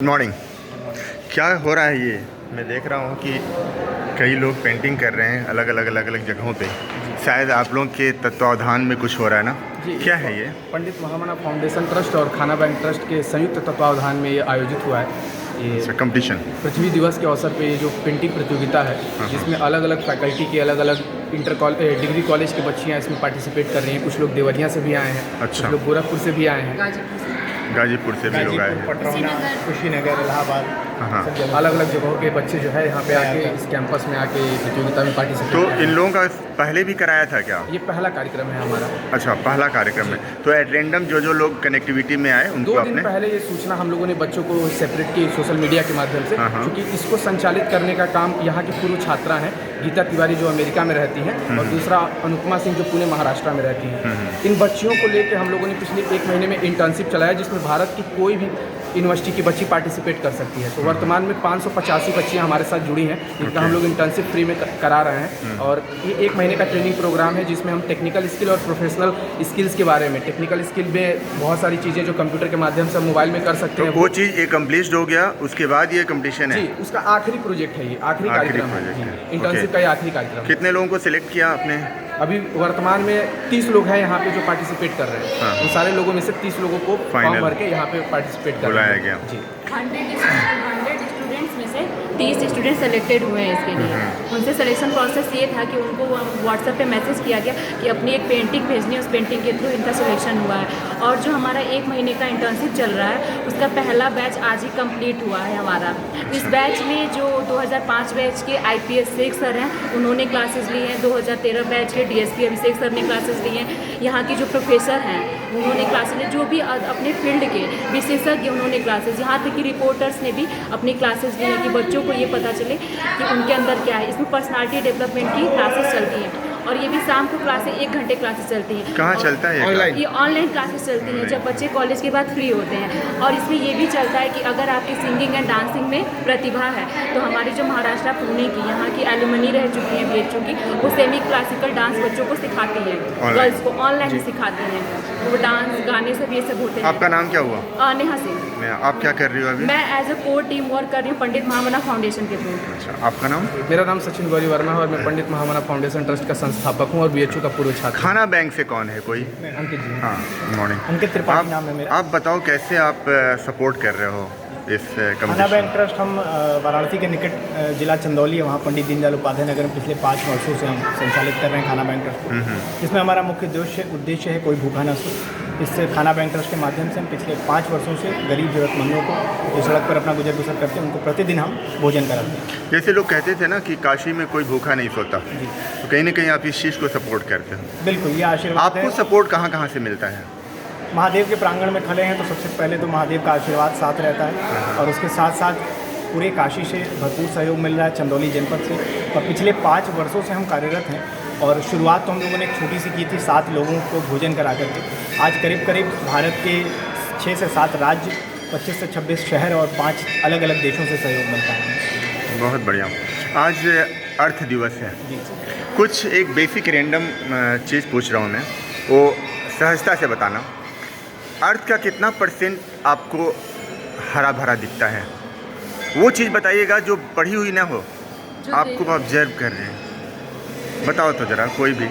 Good morning. क्या हो रहा है ये? मैं देख रहा हूँ कि कई लोग पेंटिंग कर रहे हैं अलग अलग जगहों पे। शायद आप लोगों के तत्वावधान में कुछ हो रहा है ना? जी, क्या है ये? पंडित महामना फाउंडेशन ट्रस्ट और खाना बैंक ट्रस्ट के संयुक्त तत्वावधान में ये आयोजित हुआ है। ये कंपटीशन पृथ्वी दिवस के अवसर पे ये जो पेंटिंग प्रतियोगिता है, जिसमें अलग अलग फैकल्टी के अलग अलग डिग्री कॉलेज की बच्चियाँ इसमें पार्टिसिपेट कर रही हैं। कुछ लोग देवरिया से भी आए हैं, अच्छा। कुछ लोग गोरखपुर से भी आए हैं, गाजीपुर से भी लोग आए हैं, पटरौना, कुशीनगर, इलाहाबाद, हाँ। अलग अलग जगहों के बच्चे जो है यहाँ पे आके इस कैंपस में आके प्रतियोगिता में पार्टिसिपेट तो कर रहे इन हैं। लोगों का पहले भी कराया था क्या? ये पहला कार्यक्रम है हमारा। अच्छा, पहला कार्यक्रम है। तो एट रेंडम जो लोग कनेक्टिविटी में आए उनको 2 दिन आपने पहले ये सूचना हम लोगों ने बच्चों को सेपरेट की सोशल मीडिया के माध्यम से, हाँ। क्योंकि इसको संचालित करने का काम यहाँ की पूर्व छात्रा हैं, गीता तिवारी जो अमेरिका में रहती हैं, और दूसरा अनुपमा सिंह जो पुणे महाराष्ट्र में रहती हैं। इन बच्चियों को लेकर हम लोगों ने पिछले 1 महीने में इंटर्नशिप चलाया, जिसमें भारत की कोई भी यूनिवर्सिटी की बच्ची पार्टिसिपेट कर सकती है। तो वर्तमान में 585 बच्चियाँ हमारे साथ जुड़ी हैं, जिनका हम लोग इंटर्नशिप फ्री में करा रहे हैं। और ये 1 महीने का ट्रेनिंग प्रोग्राम है, जिसमें हम टेक्निकल स्किल और प्रोफेशनल स्किल्स के बारे में, टेक्निकल स्किल में बहुत सारी चीज़ें जो कंप्यूटर के माध्यम से हम मोबाइल में कर सकते हैं, वो चीज़ ये कम्प्लीट हो गया, उसके बाद ये कंपटीशन है? जी, उसका आखिरी प्रोजेक्ट है, ये आखिरी कार्यक्रम है, इंटर्नशिप का ये आखिरी कार्यक्रम। कितने लोगों को सिलेक्ट किया आपने? अभी वर्तमान में 30 लोग हैं यहाँ पे जो पार्टिसिपेट कर रहे हैं। हाँ। उन सारे लोगों में से 30 लोगों को फॉर्म भर के यहाँ पे पार्टिसिपेट कर बुलाया गया। जी, 100 स्टूडेंट्स में से 30 स्टूडेंट सेलेक्टेड हुए हैं इसके लिए। उनसे सिलेक्शन प्रोसेस ये था कि उनको व्हाट्सएप पे मैसेज किया गया कि अपनी एक पेंटिंग भेजनी है, उस पेंटिंग के थ्रू इनका सिलेक्शन हुआ है। और जो हमारा 1 महीने का इंटर्नशिप चल रहा है, उसका पहला बैच आज ही कंप्लीट हुआ है हमारा। इस बैच में जो 2005 बैच के IPS शेख सर हैं, उन्होंने क्लासेस ली हैं। 2013 बैच के DSP अभिषेक सर ने क्लासेस ली हैं। यहाँ की जो प्रोफेसर हैं उन्होंने क्लासेस, जो भी अपने फील्ड के विशेषज्ञ उन्होंने क्लासेस, यहाँ तक कि रिपोर्टर्स ने भी अपनी क्लासेस ली हैं कि बच्चों को ये पता चले कि उनके अंदर क्या है। इसमें पर्सनालिटी डेवलपमेंट की क्लासेस चलती हैं, और ये भी शाम को क्लासेस 1 घंटे क्लासेस चलती हैं। कहाँ चलता है ऑनलाइन? ये ऑनलाइन क्लासेस चलती हैं जब बच्चे कॉलेज के बाद फ्री होते हैं। और इसमें ये भी चलता है कि अगर आपकी सिंगिंग एंड डांसिंग में प्रतिभा है, तो हमारी जो महाराष्ट्र पुणे की यहाँ की एलुमनी रह चुकी हैं BHU की, वो सेमी क्लासिकल डांस बच्चों को सिखाती हैं, गर्ल्स को ऑनलाइन ही सिखाती हैं। तो वो डांस गाने सब ये सब होते हैं। आपका नाम क्या हुआ? नेहा सिंह। आप क्या कर रही हो अभी? मैं as a core team work कर रही हूँ पंडित महामना फाउंडेशन के थ्रू। अच्छा, आपका नाम? मेरा नाम सचिन गौरी वर्मा है और मैं पंडित महामना फाउंडेशन ट्रस्ट का संस्थापक हूँ और BHU का पूर्व छात्र। खाना बैंक से कौन है कोई? अंकित जी। हाँ, गुड मॉर्निंग। अंकित त्रिपाठी नाम है मेरा। आप बताओ कैसे आप सपोर्ट कर रहे हो इस खाना कंपटीशन? बैंक ट्रस्ट हम वाराणसी के निकट जिला चंदौली है, वहाँ पंडित दीनदयाल उपाध्याय नगर में पिछले 5 वर्षों से हम संचालित कर रहे हैं खाना बैंक ट्रस्ट। इसमें हमारा मुख्य उद्देश्य है कोई भूखा न सो। इस खाना बैंक ट्रस्ट के माध्यम से हम पिछले 5 वर्षों से गरीब ज़रूरतमंदों को जो सड़क पर अपना गुजर बसर करते हैं, उनको प्रतिदिन हम भोजन कराते हैं। जैसे लोग कहते थे ना कि काशी में कोई भूखा नहीं सोता, तो कहीं ना कहीं आप इस चीज़ को सपोर्ट करते हो। बिल्कुल, ये आशीर्वाद आपको है। सपोर्ट कहाँ से मिलता है? महादेव के प्रांगण में खड़े हैं तो सबसे पहले तो महादेव का आशीर्वाद साथ रहता है, और उसके साथ साथ पूरे काशी से भरपूर सहयोग मिल रहा है, चंदौली जनपद से। और पिछले 5 वर्षों से हम कार्यरत हैं, और शुरुआत तो हम लोगों ने एक छोटी सी की थी, 7 लोगों को भोजन करा करके। आज करीब करीब भारत के 6 से 7 राज्य, 25 से 26 शहर और 5 अलग अलग देशों से सहयोग मिलता है। बहुत बढ़िया। आज अर्थ दिवस है। जी, कुछ एक बेसिक रैंडम चीज़ पूछ रहा हूँ मैं, वो सहजता से बताना। अर्थ का कितना % आपको हरा भरा दिखता है? वो चीज़ बताइएगा जो पढ़ी हुई ना हो, आपको ऑब्जर्व कर रहे हैं। बताओ तो ज़रा, कोई भी।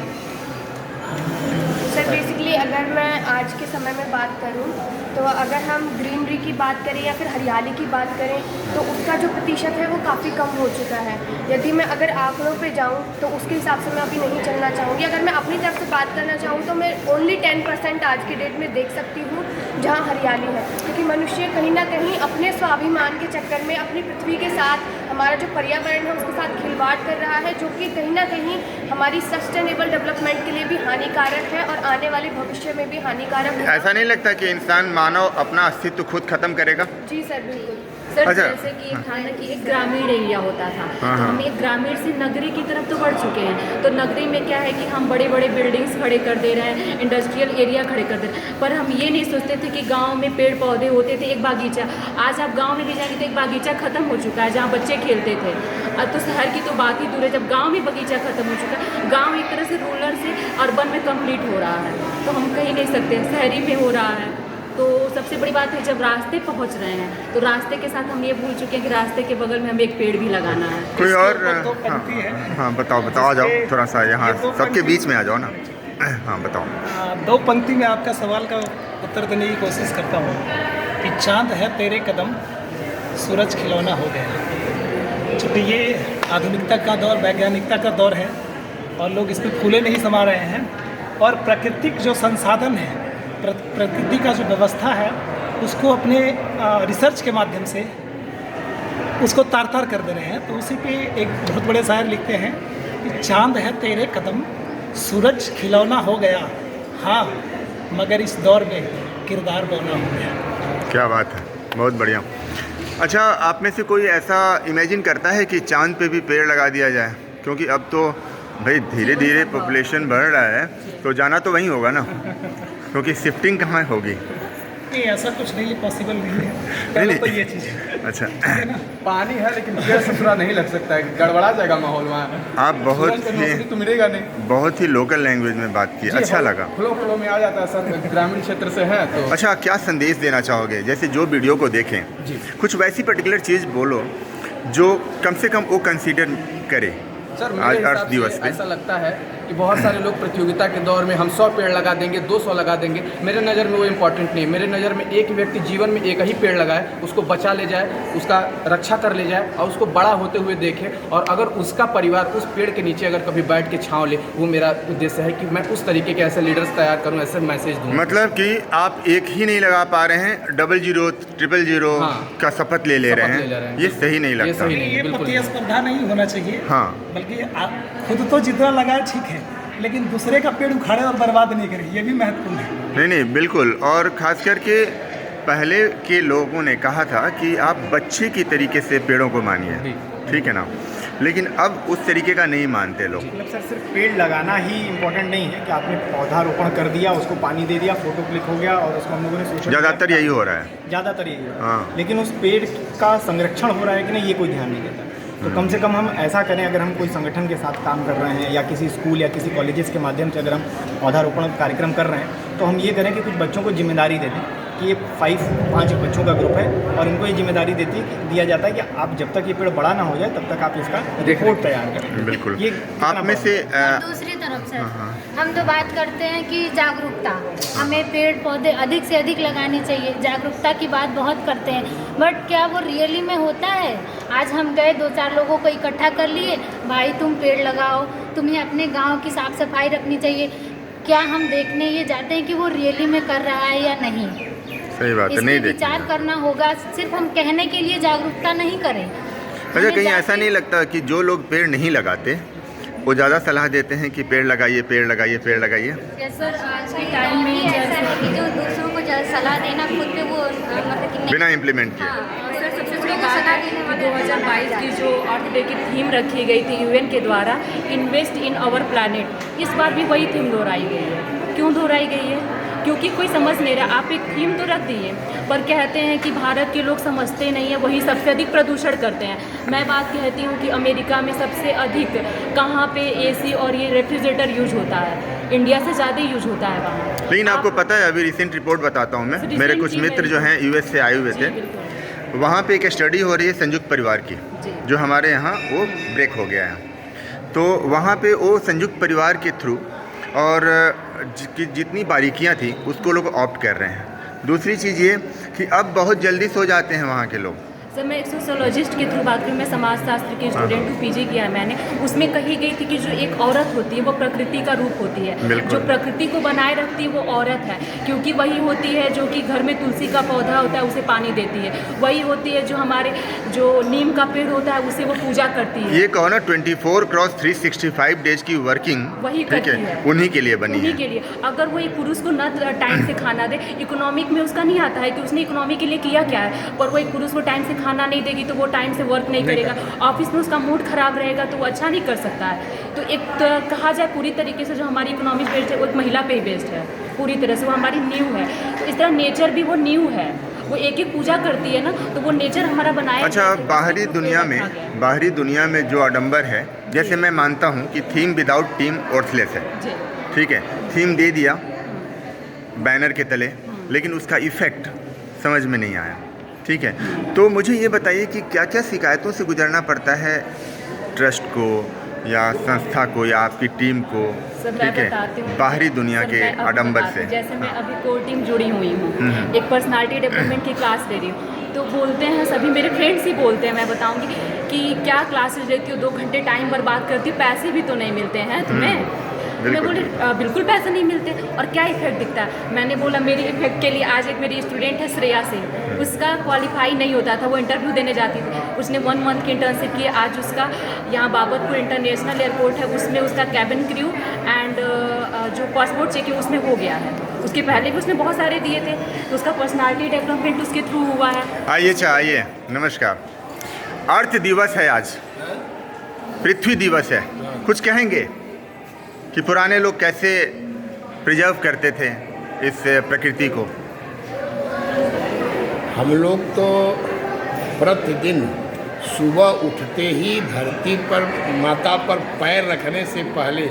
सर बेसिकली अगर मैं आज के समय में बात करूं, तो अगर हम ग्रीनरी की बात करें या फिर हरियाली की बात करें, तो उसका जो प्रतिशत है वो काफ़ी कम हो चुका है। यदि मैं अगर आंकड़ों पे जाऊं तो उसके हिसाब से मैं अभी नहीं चलना चाहूँगी। अगर मैं अपनी तरफ से बात करना चाहूँ तो मैं ओनली 10% आज की डेट में देख सकती हूँ जहाँ हरियाली है, क्योंकि मनुष्य कहीं ना कहीं अपने स्वाभिमान के चक्कर में अपनी पृथ्वी के साथ, हमारा जो पर्यावरण है उसके साथ खिलवाड़ कर रहा है, जो कि कहीं ना कहीं हमारी सस्टेनेबल डेवलपमेंट के लिए भी हानिकारक है और आने वाले भविष्य में भी हानिकारक है। ऐसा नहीं लगता कि इंसान मानव अपना अस्तित्व खुद खत्म करेगा? जी सर, बिल्कुल। सर अच्छा। जैसे कि एक था ना कि एक ग्रामीण एरिया होता था, तो हाँ। हम एक ग्रामीण से नगरी की तरफ तो बढ़ चुके हैं। तो नगरी में क्या है कि हम बड़े बड़े बिल्डिंग्स खड़े कर दे रहे हैं, इंडस्ट्रियल एरिया खड़े कर दे रहे हैं, पर हम ये नहीं सोचते थे कि गांव में पेड़ पौधे होते थे, एक बागीचा। आज आप गांव में भी जाएंगे तो एक बागीचा खत्म हो चुका है जहाँ बच्चे खेलते थे। अब तो शहर की तो बात ही दूर है, जब गाँव में बगीचा खत्म हो चुका है। गाँव एक तरह से रूरल से अर्बन में कम्प्लीट हो रहा है, तो हम कहीं नहीं सकते, शहरी में हो रहा है। तो सबसे बड़ी बात है जब रास्ते पहुंच रहे हैं तो रास्ते के साथ हम ये भूल चुके हैं कि रास्ते के बगल में हमें एक पेड़ भी लगाना है। कोई और दो पंक्ति है। हाँ बताओ आ जाओ थोड़ा सा यहाँ सबके बीच में आ जाओ ना। हाँ बताओ। दो पंक्ति में आपका सवाल का उत्तर देने की कोशिश करता हूँ कि चांद है तेरे कदम, सूरज खिलौना हो गया। चूँकि ये आधुनिकता का दौर, वैज्ञानिकता का दौर है और लोग इस पर फूले नहीं समा रहे हैं और प्राकृतिक जो संसाधन है, प्रकृति का जो व्यवस्था है उसको अपने रिसर्च के माध्यम से उसको तार कर दे रहे हैं। तो उसी पे एक बहुत बड़े शायर लिखते हैं कि चांद है तेरे कदम, सूरज खिलौना हो गया, हाँ मगर इस दौर में किरदार बौना हो गया। क्या बात है, बहुत बढ़िया। अच्छा, आप में से कोई ऐसा इमेजिन करता है कि चांद पे भी पेड़ लगा दिया जाए? क्योंकि अब तो भाई धीरे धीरे पॉपुलेशन बढ़ रहा है तो जाना तो वहीं होगा ना, क्योंकि शिफ्टिंग कहाँ होगी? नहीं, ऐसा कुछ नहीं, पॉसिबल नहीं है। नहीं, तो ये चीज़ है। अच्छा, पानी है लेकिन पेड़ से पूरा नहीं लग सकता है, गड़बड़ा जाएगा माहौल वहाँ। आप बहुत सूरज ही तो मिलेगा नहीं। बहुत ही लोकल लैंग्वेज में बात की, अच्छा लगा। फ्लो में आ जाता है सर, ग्रामीण क्षेत्र से है तो। अच्छा, क्या संदेश देना चाहोगे? जैसे जो वीडियो को देखें जी। कुछ वैसी पर्टिकुलर चीज़ बोलो जो कम से कम वो कंसीडर करे सर आज मेरे अर्थ हिसाब दिवस से पे। ऐसा लगता है कि बहुत सारे लोग प्रतियोगिता के दौर में हम 100 पेड़ लगा देंगे, 200 लगा देंगे। मेरे नज़र में वो इम्पोर्टेंट नहीं है। मेरे नज़र में एक व्यक्ति जीवन में एक ही पेड़ लगाए, उसको बचा ले जाए, उसका रक्षा कर ले जाए और उसको बड़ा होते हुए देखे, और अगर उसका परिवार उस पेड़ के नीचे अगर कभी बैठ के छाँव ले, वो मेरा उद्देश्य है कि मैं उस तरीके के ऐसे लीडर्स तैयार करूँ, ऐसे मैसेज दूँ। मतलब कि आप एक ही नहीं लगा पा रहे हैं, 000, 000 हाँ। का शपथ ले रहे हैं, ये सही नहीं लगता। सही नहीं, ये बिल्कुल प्रतिस्पर्धा नहीं होना चाहिए। हाँ। बल्कि आप खुद तो जितना लगाए ठीक है, लेकिन दूसरे का पेड़ उखाड़े और बर्बाद नहीं करें, ये भी महत्वपूर्ण है। नहीं, बिल्कुल। और ख़ास करके पहले के लोगों ने कहा था कि आप बच्चे की तरीके से पेड़ों को मानिए, ठीक है ना, लेकिन अब उस तरीके का नहीं मानते लोग। मतलब सर सिर्फ पेड़ लगाना ही इम्पोर्टेंट नहीं है कि आपने पौधारोपण कर दिया, उसको पानी दे दिया, फोटो क्लिक हो गया और उसको हम लोगों ने सोशल ज़्यादातर यही हो रहा है। ज़्यादातर यही है। हाँ। लेकिन उस पेड़ का संरक्षण हो रहा है कि नहीं, ये कोई ध्यान नहीं देता। तो कम से कम हम ऐसा करें, अगर हम कोई संगठन के साथ काम कर रहे हैं या किसी स्कूल या किसी कॉलेजेस के माध्यम से अगर हम पौधारोपण कार्यक्रम कर रहे हैं, तो हम ये करें कि कुछ बच्चों को जिम्मेदारी दे दें कि ये 5 बच्चों का ग्रुप है और इनको ये जिम्मेदारी दिया जाता है कि आप जब तक ये पेड़ बड़ा ना हो जाए तब तक आप इसका रिपोर्ट तैयार करें। बिल्कुल। ये आप में से दूसरी तरफ से हम तो बात करते हैं कि जागरूकता, हमें पेड़ पौधे अधिक से अधिक लगाने चाहिए, जागरूकता की बात बहुत करते हैं, बट क्या वो रियली में होता है? आज हम गए 2-4 लोगों को इकट्ठा कर लिए, भाई तुम पेड़ लगाओ, तुम्हें अपने गांव की साफ सफाई रखनी चाहिए, क्या हम देखने ये जाते हैं कि वो रियली में कर रहा है या नहीं? सही बात है, इसमें नहीं विचार देखते। करना होगा, सिर्फ हम कहने के लिए जागरूकता नहीं करें। अच्छा, कहीं ऐसा नहीं लगता कि जो लोग पेड़ नहीं लगाते वो ज़्यादा सलाह देते हैं कि पेड़ लगाइए, पेड़ लगाइए, पेड़ लगाइए? सर आज के टाइम में ऐसा है कि जो दूसरों को सलाह देना खुद पे वो मतलब कि बिना इम्प्लीमेंट किए। सर सबसे बड़ी बात है कि 2022 की जो अर्थ डे की थीम रखी गई थी यूएन के द्वारा, इन्वेस्ट इन आवर प्लैनेट, इस बार भी वही थीम दोहराई गई है। क्यों दोहराई गई है? क्योंकि कोई समझ नहीं रहा। आप एक थीम तो रख दिए, पर कहते हैं कि भारत के लोग समझते नहीं हैं, वही सबसे अधिक प्रदूषण करते हैं। मैं बात कहती हूँ कि अमेरिका में सबसे अधिक कहाँ पे एसी और ये रेफ्रिजरेटर यूज होता है, इंडिया से ज़्यादा यूज होता है वहाँ। लेकिन आपको पता है, अभी रिसेंट रिपोर्ट बताता हूँ मैं, मेरे कुछ मित्र जो हैं यूएस से आए हुए थे, वहाँ पे एक स्टडी हो रही है संयुक्त परिवार की, जो हमारे यहाँ वो ब्रेक हो गया है। तो वहाँ पे वो संयुक्त परिवार के थ्रू और जितनी बारीकियाँ थी उसको लोग ऑप्ट कर रहे हैं। दूसरी चीज़ ये कि अब बहुत जल्दी सो जाते हैं वहाँ के लोग। सर मैं एक सोशोलॉजिस्ट के थ्रू बात करूँ, मैं समाजशास्त्र की स्टूडेंट हूँ, पीजी किया है मैंने। उसमें कही गई थी कि जो एक औरत होती है वो प्रकृति का रूप होती है, जो प्रकृति को बनाए रखती है वो औरत है, क्योंकि वही होती है जो कि घर में तुलसी का पौधा होता है उसे पानी देती है, वही होती है जो हमारे जो नीम का पेड़ होता है उसे वो पूजा करती है। ये कहो ना 24x365 डेज की वर्किंग वही करती है, उन्हीं के लिए बनी उन्हीं है। के लिए। अगर वो एक पुरुष को न टाइम से खाना दे, इकोनॉमिक में उसका नहीं आता है कि उसने इकोनॉमी के लिए किया क्या है, पर वो एक पुरुष को टाइम से खाना नहीं देगी तो वो टाइम से वर्क नहीं करेगा, ऑफिस में उसका मूड खराब रहेगा तो वो अच्छा नहीं कर सकता है। तो एक कहा जाए पूरी तरीके से जो हमारी इकोनॉमी बेस्ड है वो एक महिला पे बेस्ड है पूरी तरह से, वो हमारी न्यू है। तो इस तरह नेचर भी वो न्यू है, वो एक एक पूजा करती है ना, तो वो नेचर हमारा बनाया। अच्छा, बाहरी दुनिया में जो आडंबर है, जैसे मैं मानता हूँ कि थीम विदाउट टीम वर्थलेस है, ठीक है, थीम दे दिया बैनर के तले, लेकिन उसका इफ़ेक्ट समझ में नहीं आया। ठीक है, तो मुझे ये बताइए कि क्या क्या शिकायतों से गुजरना पड़ता है ट्रस्ट को या संस्था को या आपकी टीम को, सब मैं ठीक है, बताती हूँ। बाहरी दुनिया सब के मैं आपको आडंबर बताती से। हूँ। जैसे मैं अभी कोर टीम जुड़ी हुई हूँ, एक पर्सनालिटी डेवलपमेंट की क्लास ले रही हूँ, तो बोलते हैं सभी मेरे फ्रेंड्स ही बोलते हैं, मैं बताऊँगी कि क्या क्लासेस लेती हो, 2 घंटे टाइम बर्बाद करती हो, पैसे भी तो नहीं मिलते हैं तुम्हें। मैं बिल्कुल। बोली बिल्कुल पैसे नहीं मिलते, और क्या इफेक्ट दिखता है। मैंने बोला मेरी इफेक्ट के लिए आज एक मेरी स्टूडेंट है श्रेया सिंह, उसका क्वालिफाई नहीं होता था, वो इंटरव्यू देने जाती थी, उसने 1 मंथ की इंटर्नशिप की। आज उसका यहाँ बाबतपुर इंटरनेशनल एयरपोर्ट है, उसमें उसका कैबिन क्रू एंड जो पासपोर्ट चेक है उसमें हो गया है। उसके पहले भी उसने बहुत सारे दिए थे, तो उसका पर्सनालिटी डेवलपमेंट उसके थ्रू हुआ है। आइए, नमस्कार। अर्थ दिवस है आज, पृथ्वी दिवस है, कुछ कहेंगे कि पुराने लोग कैसे प्रिजर्व करते थे इस प्रकृति को? हम लोग तो प्रतिदिन सुबह उठते ही धरती पर माता पर पैर रखने से पहले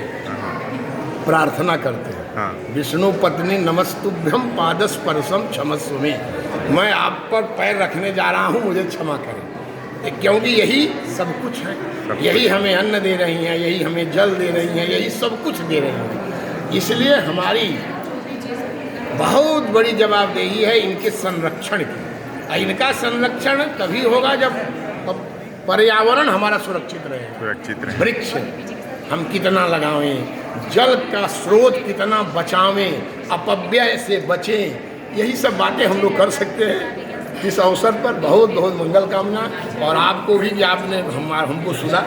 प्रार्थना करते हैं। हाँ। विष्णु पत्नी नमस्तुभ्यम पादस परसम क्षमस्व में, मैं आप पर पैर रखने जा रहा हूँ, मुझे क्षमा करें, क्योंकि यही सब कुछ है। यही हमें अन्न दे रही हैं, यही हमें जल दे रही हैं, यही सब कुछ दे रही हैं। इसलिए हमारी बहुत बड़ी जवाबदेही है इनके संरक्षण की। इनका संरक्षण तभी होगा जब पर्यावरण हमारा सुरक्षित रहे। वृक्ष हम कितना लगावें, जल का स्रोत कितना बचावें, अपव्यय से बचें, यही सब बातें हम लोग कर सकते हैं। इस अवसर पर बहुत बहुत मंगल कामना, और आपको भी कि आपने हमको सुना।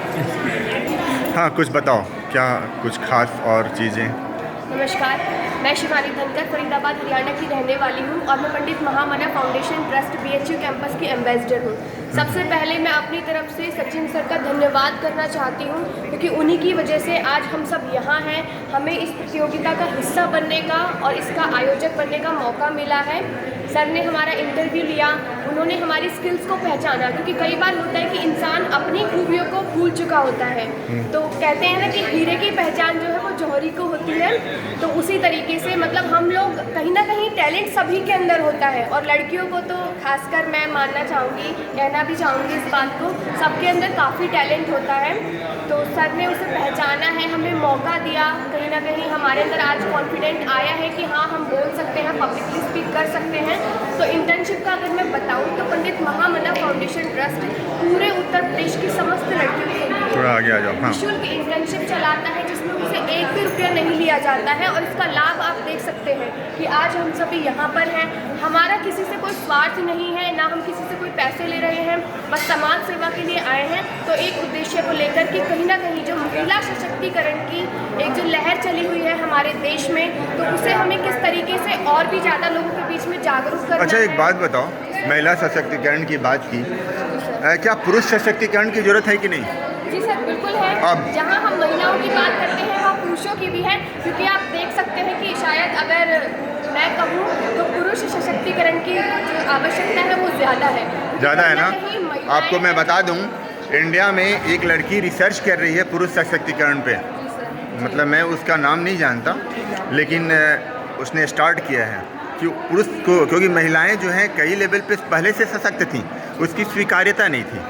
हाँ, कुछ बताओ, क्या कुछ खास और चीज़ें? नमस्कार, मैं शिवानी धनकर फरीदाबाद हरियाणा की रहने वाली हूँ, और मैं पंडित महामना फाउंडेशन ट्रस्ट BHU कैंपस की एम्बेसडर हूँ। सबसे पहले मैं अपनी तरफ से सचिन सर का धन्यवाद करना चाहती हूँ, क्योंकि उन्हीं की वजह से आज हम सब यहाँ हैं, हमें इस प्रतियोगिता का हिस्सा बनने का और इसका आयोजक बनने का मौका मिला है। सर ने हमारा इंटरव्यू लिया, उन्होंने हमारी स्किल्स को पहचाना, क्योंकि कई बार होता है कि इंसान अपनी खूबियों को भूल चुका होता है। तो कहते हैं ना कि हीरे की पहचान जो है वो जौहरी को होती है, तो उसी तरीके से मतलब हम लोग कहीं ना कहीं टैलेंट सभी के अंदर होता है, और लड़कियों को तो खासकर मैं मानना चाहूँगी, कहना भी चाहूँगी इस बात को, सबके अंदर काफ़ी टैलेंट होता है। तो सर ने उसे पहचाना है, हमें मौका दिया, कहीं ना कहीं हमारे अंदर आज कॉन्फिडेंट आया है कि हाँ हम बोल सकते हैं, पब्लिकली स्पीक कर सकते हैं। तो इंटर्नशिप का अगर मैं बताऊँ तो पंडित महामना फाउंडेशन ट्रस्ट पूरे उत्तर प्रदेश की समस्त लड़कियों के लिए थोड़ा आगे आ जाओ। हाँ। निःशुल्क इंटर्नशिप चलाता है, जिसमें उसे 1 भी रुपया नहीं लिया जाता है, और इसका लाभ आप देख सकते हैं कि आज हम सभी यहाँ पर हैं। हमारा किसी से कोई स्वार्थ नहीं है, ना हम किसी से कोई पैसे ले रहे हैं, बस समाज सेवा के लिए आए हैं। तो एक उद्देश्य को लेकर कि कहीं ना कहीं जो महिला सशक्तिकरण की एक जो लहर चली हुई है हमारे देश में, तो उसे हमें किस तरीके से और भी ज़्यादा लोगों के बीच में जागरूक करना अच्छा, एक है। बात बताओ, महिला सशक्तिकरण की बात की, क्या पुरुष सशक्तिकरण की जरूरत है कि नहीं? जी सर, बिल्कुल है। अब जहाँ हम महिलाओं की बात करते हैं वहाँ पुरुषों की भी है, क्योंकि आप देख सकते हैं कि शायद अगर मैं कहूँ तो पुरुष सशक्तिकरण की जो आवश्यकता है वो ज़्यादा है। ज़्यादा है ना? कहीं महिलाएं- आपको मैं बता दूं, इंडिया में एक लड़की रिसर्च कर रही है पुरुष सशक्तिकरण पे। जी सर। मतलब मैं उसका नाम नहीं जानता, लेकिन उसने स्टार्ट किया है कि पुरुष को, क्योंकि महिलाएं जो हैं कई लेवल पे पहले से सशक्त थीं, उसकी स्वीकार्यता नहीं थी।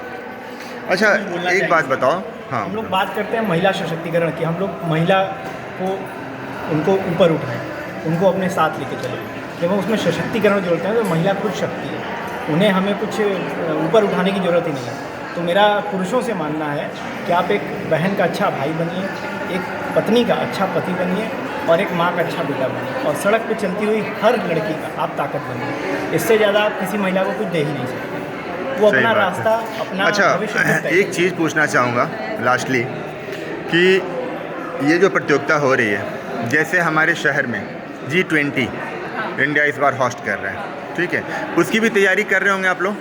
अच्छा, एक बात बताओ। हाँ, हम लोग बात करते हैं महिला सशक्तिकरण की, हम लोग महिला को उनको ऊपर उठाएं, उनको अपने साथ लेके चलें। जब हम उसमें सशक्तिकरण जोड़ते हैं तो महिला खुद शक्ति है, उन्हें हमें कुछ ऊपर उठाने की ज़रूरत ही नहीं है। तो मेरा पुरुषों से मानना है कि आप एक बहन का अच्छा भाई बनिए, एक पत्नी का अच्छा पति बनिए, और एक माँ का अच्छा बेटा बनिए, और सड़क पे चलती हुई हर लड़की का आप ताकत बनिए। इससे ज़्यादा आप किसी महिला को कुछ दे ही नहीं सकते। वो सही अपना बात है। रास्ता, अपना अच्छा, भविष्य खुद तय एक चीज़ पूछना चाहूँगा लास्टली, कि ये जो प्रतियोगिता हो रही है, जैसे हमारे शहर में G20 इंडिया इस बार होस्ट कर रहा है, ठीक है, उसकी भी तैयारी कर रहे होंगे आप लोग?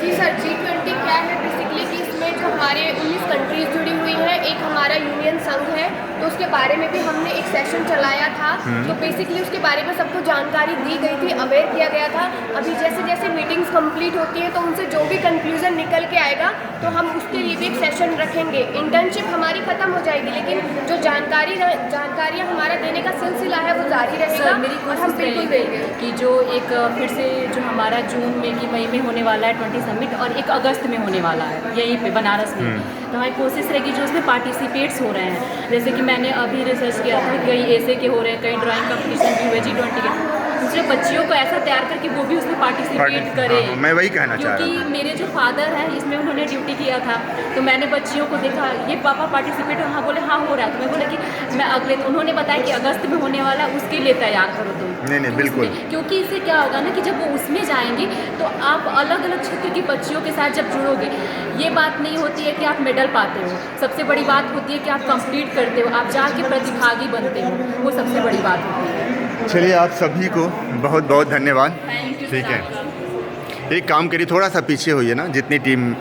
जी सर, G20 क्या है बेसिकली कि इसमें इसमें जो हमारे 19 कंट्रीज जुड़ी हुई हैं, एक हमारा यूनियन संघ है, तो उसके बारे में भी हमने एक सेशन चलाया था। तो बेसिकली उसके बारे में सबको जानकारी दी गई थी, अवेयर किया गया था। अभी जैसे जैसे मीटिंग्स कंप्लीट होती हैं तो उनसे जो भी कंक्लूजन निकल के आएगा तो हम उसके लिए भी एक सेशन रखेंगे। इंटर्नशिप हमारी ख़त्म हो जाएगी, लेकिन जो जानकारियाँ हमारा देने का सिलसिला है वो जारी रहेगा। सर, मेरी और हम कोशिश बिल्कुल रहेगी देंगे कि जो एक फिर से जो हमारा जून में कि मई में होने वाला है 20 समिट और 1 अगस्त में होने वाला है यहीं पे बनारस में, तो हमारी कोशिश रहेगी जो उसमें पार्टिसिपेट्स हो रहे हैं। जैसे कि मैंने अभी रिसर्च किया था, कई ऐसे के हो रहे हैं, कई ड्राइंग कंपटीशन भी हुए G20 के, दूसरे बच्चियों को ऐसा तैयार करके वो भी उसमें पार्टिसिपेट करें। हाँ, मैं वही कहना चाह रहा था। क्योंकि मेरे जो फादर हैं इसमें उन्होंने ड्यूटी किया था, तो मैंने बच्चियों को देखा, ये पापा पार्टिसिपेट हो, हाँ बोले हाँ हो रहा है। तो मैं बोले कि मैं अगले, तो उन्होंने बताया कि अगस्त में होने वाला उसके लिए तैयार करो तुम। नहीं, बिल्कुल। क्योंकि इससे क्या होगा ना कि जब वो उसमें जाएंगे तो आप अलग अलग क्षेत्र की बच्चियों के साथ जब जुड़ोगे, ये बात नहीं होती है कि आप मेडल पाते हो, सबसे बड़ी बात होती है कि आप कंप्लीट करते हो, आप जाके प्रतिभागी बनते हो, वो सबसे बड़ी बात होती है। चलिए, आप सभी को बहुत बहुत धन्यवाद। Thank you. ठीक है, एक काम करिए, थोड़ा सा पीछे होइए ना, जितनी टीम